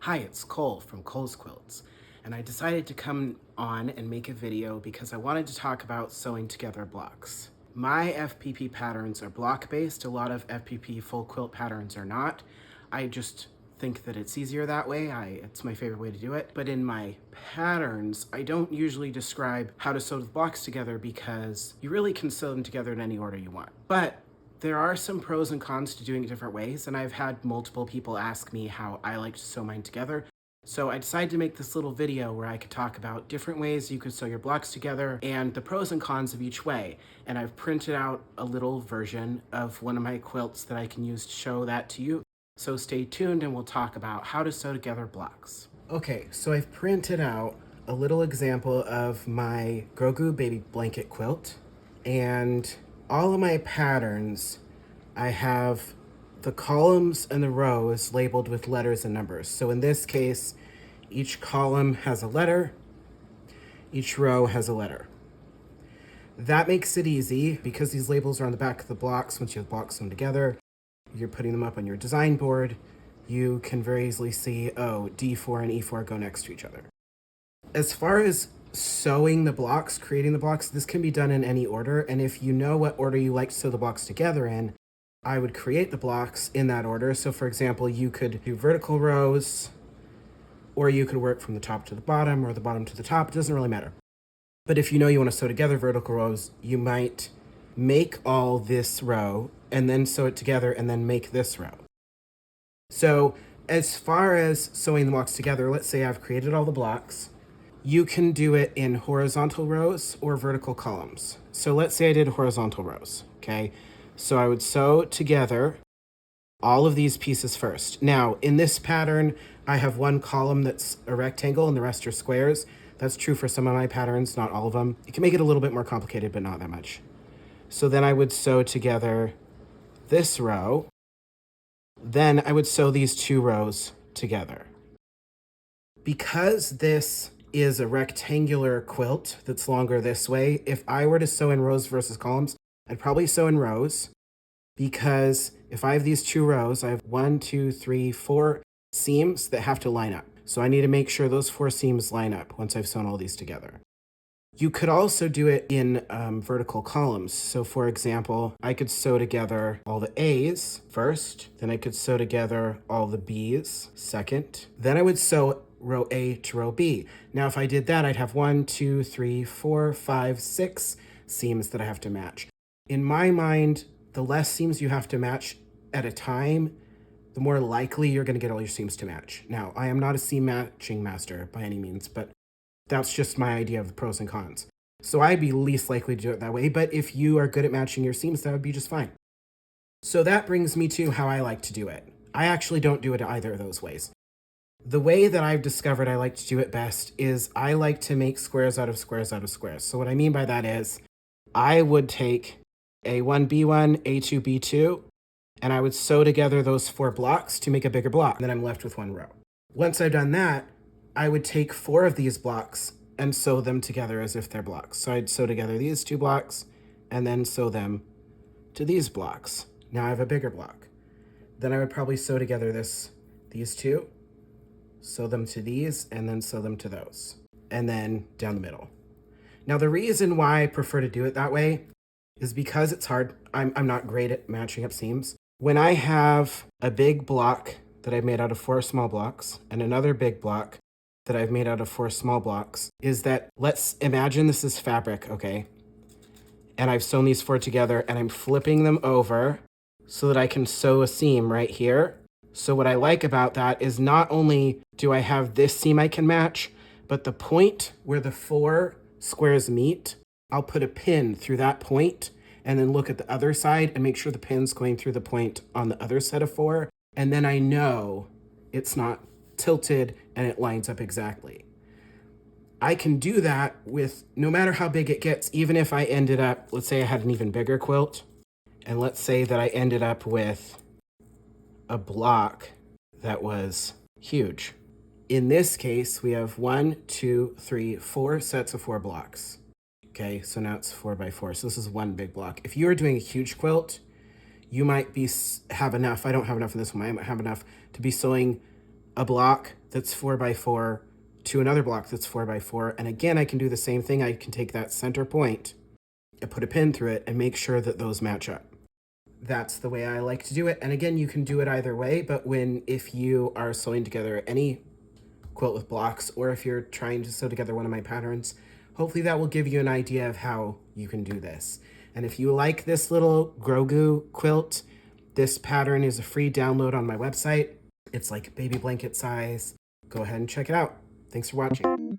Hi, it's Cole from Cole's Quilts, and I decided to come on and make a video because I wanted to talk about sewing together blocks. My FPP patterns are block-based. A lot of FPP full quilt patterns are not. I just think that it's easier that way. It's my favorite way to do it. But in my patterns, I don't usually describe how to sew the blocks together because you really can sew them together in any order you want. But there are some pros and cons to doing it different ways, and I've had multiple people ask me how I like to sew mine together. So I decided to make this little video where I could talk about different ways you could sew your blocks together and the pros and cons of each way. And I've printed out a little version of one of my quilts that I can use to show that to you. So stay tuned and we'll talk about how to sew together blocks. Okay, so I've printed out a little example of my Grogu baby blanket quilt, and all of my patterns, I have the columns and the rows labeled with letters and numbers. So in this case, each column has a letter, each row has a letter. That makes it easy because these labels are on the back of the blocks. Once you have blocks sewn together, you're putting them up on your design board, you can very easily see, oh, D4 and E4 go next to each other. As far as sewing the blocks, creating the blocks, this can be done in any order. And if you know what order you like to sew the blocks together in, I would create the blocks in that order. So for example, you could do vertical rows, or you could work from the top to the bottom or the bottom to the top. It doesn't really matter. But if you know you want to sew together vertical rows, you might make all this row and then sew it together and then make this row. So as far as sewing the blocks together, let's say I've created all the blocks. You can do it in horizontal rows or vertical columns. So let's say I did horizontal rows, okay? So I would sew together all of these pieces first. Now, in this pattern, I have one column that's a rectangle and the rest are squares. That's true for some of my patterns, not all of them. You can make it a little bit more complicated, but not that much. So then I would sew together this row. Then I would sew these two rows together. Because this is a rectangular quilt that's longer this way, if I were to sew in rows versus columns, I'd probably sew in rows, because if I have these two rows, I have 1, 2, 3, 4 seams that have to line up. So I need to make sure those 4 seams line up once I've sewn all these together. You could also do it in vertical columns. So for example, I could sew together all the A's first, then I could sew together all the B's second, then I would sew row A to row B. Now, if I did that, I'd have 1, 2, 3, 4, 5, 6 seams that I have to match. In my mind, the less seams you have to match at a time, the more likely you're going to get all your seams to match. Now, I am not a seam matching master by any means, but that's just my idea of the pros and cons. So I'd be least likely to do it that way, but if you are good at matching your seams, that would be just fine. So that brings me to how I like to do it. I actually don't do it either of those ways. The way that I've discovered I like to do it best is I like to make squares out of squares out of squares. So what I mean by that is I would take A1, B1, A2, B2, and I would sew together those 4 blocks to make a bigger block. And then I'm left with one row. Once I've done that, I would take 4 of these blocks and sew them together as if they're blocks. So I'd sew together these 2 blocks and then sew them to these blocks. Now I have a bigger block. Then I would probably sew together these 2, sew them to these, and then sew them to those, and then down the middle. Now, the reason why I prefer to do it that way is because it's hard. I'm not great at matching up seams. When I have a big block that I've made out of 4 small blocks and another big block that I've made out of 4 small blocks, is that, let's imagine this is fabric, okay? And I've sewn these 4 together and I'm flipping them over so that I can sew a seam right here. So what I like about that is not only do I have this seam I can match, but the point where the 4 squares meet, I'll put a pin through that point and then look at the other side and make sure the pin's going through the point on the other set of 4. And then I know it's not tilted and it lines up exactly. I can do that with no matter how big it gets, even if I ended up, let's say I had an even bigger quilt, and let's say that I ended up with a block that was huge. In this case, we have 1, 2, 3, 4 sets of 4 blocks. Okay, so now it's 4 by 4. So this is one big block. If you were doing a huge quilt, you might have enough. I don't have enough in this one. I might have enough to be sewing a block that's 4x4 to another block that's 4x4. And again, I can do the same thing. I can take that center point and put a pin through it and make sure that those match up. That's the way I like to do it. And again, you can do it either way, but if you are sewing together any quilt with blocks, or if you're trying to sew together one of my patterns, hopefully that will give you an idea of how you can do this. And if you like this little Grogu quilt, this pattern is a free download on my website. It's like baby blanket size. Go ahead and check it out. Thanks for watching.